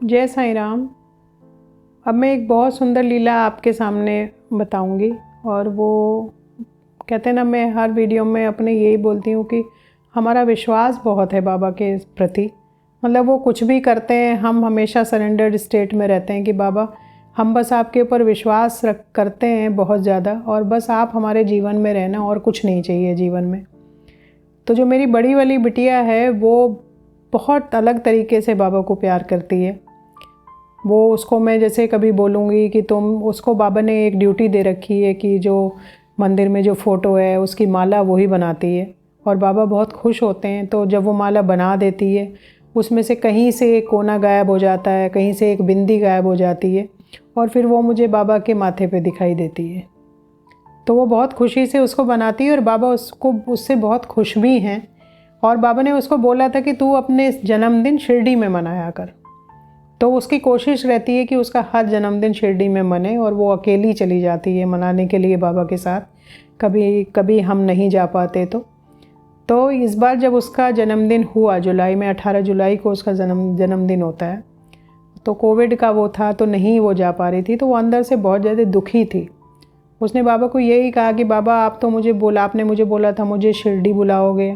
जय साईं राम। अब मैं एक बहुत सुंदर लीला आपके सामने बताऊंगी। और वो कहते हैं ना, मैं हर वीडियो में अपने यही बोलती हूँ कि हमारा विश्वास बहुत है बाबा के प्रति। मतलब वो कुछ भी करते हैं, हम हमेशा सरेंडर्ड स्टेट में रहते हैं कि बाबा हम बस आपके ऊपर विश्वास करते हैं बहुत ज़्यादा, और बस आप हमारे जीवन में रहना, और कुछ नहीं चाहिए जीवन में। तो जो मेरी बड़ी वाली बिटिया है वो बहुत अलग तरीके से बाबा को प्यार करती है। वो उसको मैं जैसे कभी बोलूँगी कि तुम, उसको बाबा ने एक ड्यूटी दे रखी है कि जो मंदिर में जो फ़ोटो है उसकी माला वही बनाती है, और बाबा बहुत खुश होते हैं। तो जब वो माला बना देती है, उसमें से कहीं से एक कोना गायब हो जाता है, कहीं से एक बिंदी गायब हो जाती है, और फिर वो मुझे बाबा के माथे पे दिखाई देती है। तो वो बहुत खुशी से उसको बनाती है, और बाबा उसको उससे बहुत खुश भी हैं। और बाबा ने उसको बोला था कि तू अपने जन्मदिन शिरडी में मनाया कर। तो उसकी कोशिश रहती है कि उसका हर जन्मदिन शिरडी में मने, और वो अकेली चली जाती है मनाने के लिए बाबा के साथ। कभी कभी हम नहीं जा पाते। तो इस बार जब उसका जन्मदिन हुआ जुलाई में, 18 जुलाई को उसका जन्मदिन होता है, तो कोविड का वो था तो नहीं वो जा पा रही थी। तो वो अंदर से बहुत ज़्यादा दुखी थी। उसने बाबा को यही कहा कि बाबा आपने मुझे बोला था मुझे शिरडी बुलाओगे,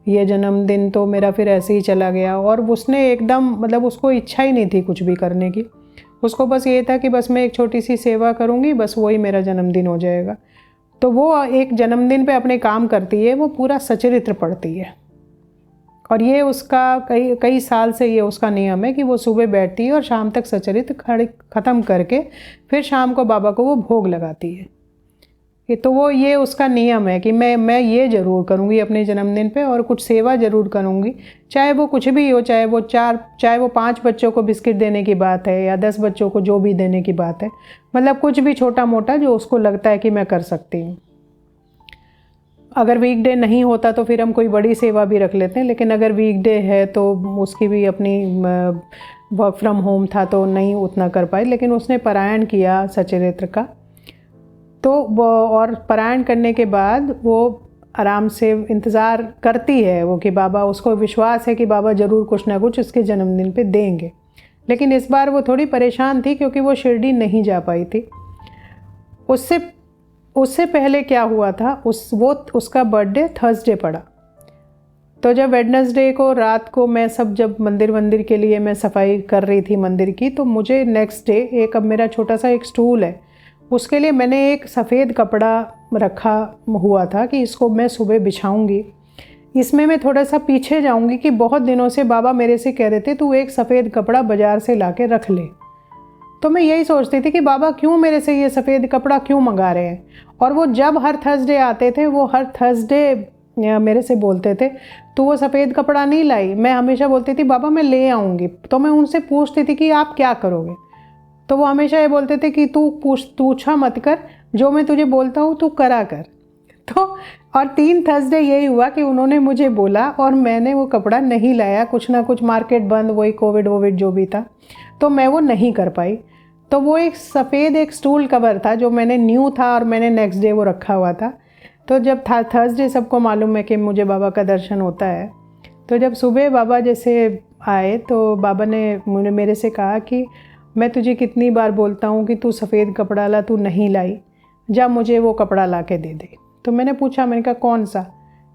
ये जन्मदिन तो मेरा फिर ऐसे ही चला गया। और उसने एकदम, मतलब उसको इच्छा ही नहीं थी कुछ भी करने की। उसको बस ये था कि बस मैं एक छोटी सी सेवा करूँगी, बस वही मेरा जन्मदिन हो जाएगा। तो वो एक जन्मदिन पे अपने काम करती है, वो पूरा सचरित्र पढ़ती है। और ये उसका कई साल से ये उसका नियम है कि वो सुबह बैठती है और शाम तक सचरित्र ख़त्म करके फिर शाम को बाबा को वो भोग लगाती है। तो वो ये उसका नियम है कि मैं ये ज़रूर करूँगी अपने जन्मदिन पे, और कुछ सेवा ज़रूर करूँगी, चाहे वो कुछ भी हो, चाहे वो 5 बच्चों को बिस्किट देने की बात है या 10 बच्चों को जो भी देने की बात है। मतलब कुछ भी छोटा मोटा जो उसको लगता है कि मैं कर सकती हूँ। अगर वीकडे नहीं होता तो फिर हम कोई बड़ी सेवा भी रख लेते हैं, लेकिन अगर वीकडे है तो उसकी भी अपनी वर्क फ्रॉम होम था तो नहीं उतना कर पाई। लेकिन उसने पारायण किया सचरित्र का। तो वो, और पारायण करने के बाद वो आराम से इंतज़ार करती है वो कि बाबा, उसको विश्वास है कि बाबा ज़रूर कुछ ना कुछ उसके जन्मदिन पे देंगे। लेकिन इस बार वो थोड़ी परेशान थी क्योंकि वो शिरडी नहीं जा पाई थी। उससे पहले क्या हुआ था, उसका बर्थडे थर्सडे पड़ा। तो जब वेडनेसडे को रात को मैं जब मंदिर के लिए मैं सफाई कर रही थी मंदिर की, तो मुझे नेक्स्ट डे अब मेरा छोटा सा एक स्टूल है, उसके लिए मैंने एक सफ़ेद कपड़ा रखा हुआ था कि इसको मैं सुबह बिछाऊंगी। इसमें मैं थोड़ा सा पीछे जाऊंगी कि बहुत दिनों से बाबा मेरे से कह रहे थे तू एक सफ़ेद कपड़ा बाज़ार से ला के रख ले। तो मैं यही सोचती थी कि बाबा क्यों मेरे से ये सफ़ेद कपड़ा क्यों मंगा रहे हैं। और वो जब हर थर्सडे आते थे, वो हर थर्सडे मेरे से बोलते थे तो वो सफ़ेद कपड़ा नहीं लाई। मैं हमेशा बोलती थी बाबा मैं ले आऊँगी। तो मैं उनसे पूछती थी कि आप क्या करोगे। तो वो हमेशा ये बोलते थे कि तू पूछा मत कर, जो मैं तुझे बोलता हूँ तू करा कर। तो और 3 थर्सडे यही हुआ कि उन्होंने मुझे बोला और मैंने वो कपड़ा नहीं लाया। कुछ ना कुछ मार्केट बंद, वही कोविड जो भी था, तो मैं वो नहीं कर पाई। तो वो एक सफ़ेद एक स्टूल कवर था जो मैंने न्यू था, और मैंने नेक्स्ट डे वो रखा हुआ था। तो जब थर्सडे सबको मालूम है कि मुझे बाबा का दर्शन होता है, तो जब सुबह बाबा जैसे आए तो बाबा ने मेरे से कहा कि मैं तुझे कितनी बार बोलता हूँ कि तू सफ़ेद कपड़ा ला, तू नहीं लाई, जा मुझे वो कपड़ा ला के दे दे। तो मैंने पूछा, मैंने कहा कौन सा।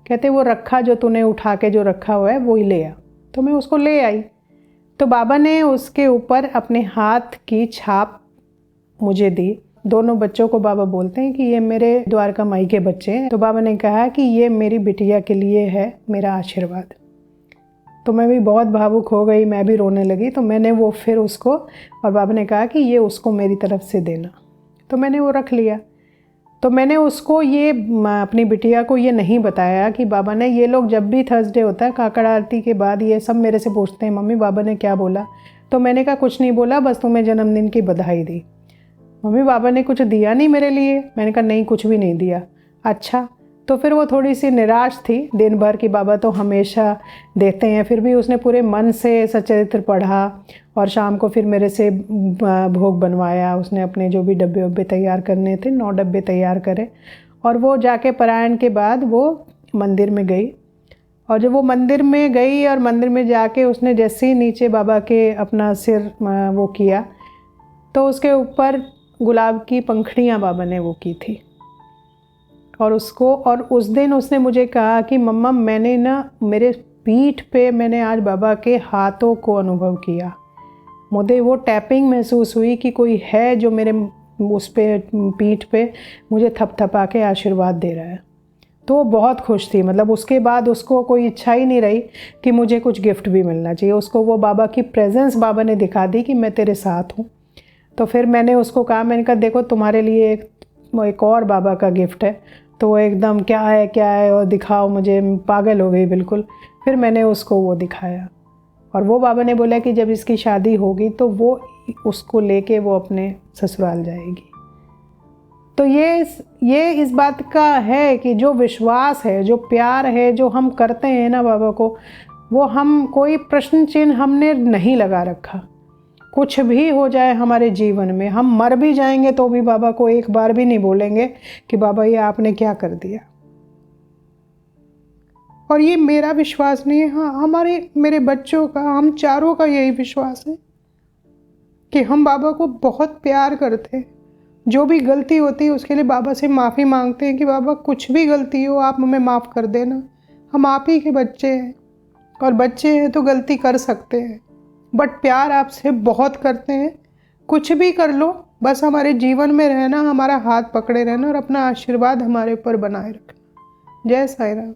कहते वो रखा जो तूने उठा के जो रखा हुआ है वो ही ले आ। तो मैं उसको ले आई। तो बाबा ने उसके ऊपर अपने हाथ की छाप मुझे दी। दोनों बच्चों को बाबा बोलते हैं कि ये मेरे द्वारका माई के बच्चे हैं। तो बाबा ने कहा कि ये मेरी बिटिया के लिए है मेरा आशीर्वाद। तो मैं भी बहुत भावुक हो गई, मैं भी रोने लगी। तो मैंने वो फिर उसको, और बाबा ने कहा कि ये उसको मेरी तरफ से देना। तो मैंने वो रख लिया। तो मैंने उसको ये अपनी बिटिया को ये नहीं बताया कि बाबा ने, ये लोग जब भी थर्सडे होता है काकड़ आरती के बाद ये सब मेरे से पूछते हैं मम्मी बाबा ने क्या बोला। तो मैंने कहा कुछ नहीं बोला, बस तुम्हें जन्मदिन की बधाई दी। मम्मी बाबा ने कुछ दिया नहीं मेरे लिए। मैंने कहा नहीं कुछ भी नहीं दिया। अच्छा। तो फिर वो थोड़ी सी निराश थी दिन भर कि बाबा तो हमेशा देते हैं। फिर भी उसने पूरे मन से सचरित्र पढ़ा, और शाम को फिर मेरे से भोग बनवाया। उसने अपने जो भी डब्बे वब्बे तैयार करने थे 9 डब्बे तैयार करे, और वो जाके पारायण के बाद वो मंदिर में गई। और जब वो मंदिर में गई और मंदिर में जाके उसने जैसे ही नीचे बाबा के अपना सिर वो किया तो उसके ऊपर गुलाब की पंखड़ियाँ बाबा ने वो की थी। और उस दिन उसने मुझे कहा कि मम्मा मैंने ना मेरे पीठ पे मैंने आज बाबा के हाथों को अनुभव किया, मुझे वो टैपिंग महसूस हुई कि कोई है जो मेरे उस पे पीठ पे मुझे थपथपा के आशीर्वाद दे रहा है। तो वो बहुत खुश थी। मतलब उसके बाद उसको कोई इच्छा ही नहीं रही कि मुझे कुछ गिफ्ट भी मिलना चाहिए। उसको वो बाबा की प्रेजेंस बाबा ने दिखा दी कि मैं तेरे साथ हूँ। तो फिर मैंने उसको कहा, मैंने कहा देखो तुम्हारे लिए एक और बाबा का गिफ्ट है। तो वो एकदम क्या है और दिखाओ मुझे, पागल हो गई बिल्कुल। फिर मैंने उसको वो दिखाया और वो बाबा ने बोला कि जब इसकी शादी होगी तो वो उसको लेके वो अपने ससुराल जाएगी। तो ये इस बात का है कि जो विश्वास है, जो प्यार है, जो हम करते हैं ना बाबा को, वो हम कोई प्रश्न चिन्ह हमने नहीं लगा रखा। कुछ भी हो जाए हमारे जीवन में, हम मर भी जाएंगे तो भी बाबा को एक बार भी नहीं बोलेंगे कि बाबा ये आपने क्या कर दिया। और ये मेरा विश्वास नहीं है, हाँ मेरे बच्चों का, हम चारों का यही विश्वास है कि हम बाबा को बहुत प्यार करते हैं। जो भी गलती होती है उसके लिए बाबा से माफ़ी मांगते हैं कि बाबा कुछ भी गलती हो आप हमें माफ़ कर देना, हम आप ही के बच्चे हैं और बच्चे हैं तो गलती कर सकते हैं, बट प्यार आपसे बहुत करते हैं। कुछ भी कर लो, बस हमारे जीवन में रहना, हमारा हाथ पकड़े रहना और अपना आशीर्वाद हमारे ऊपर बनाए रखना। जय साईं राम।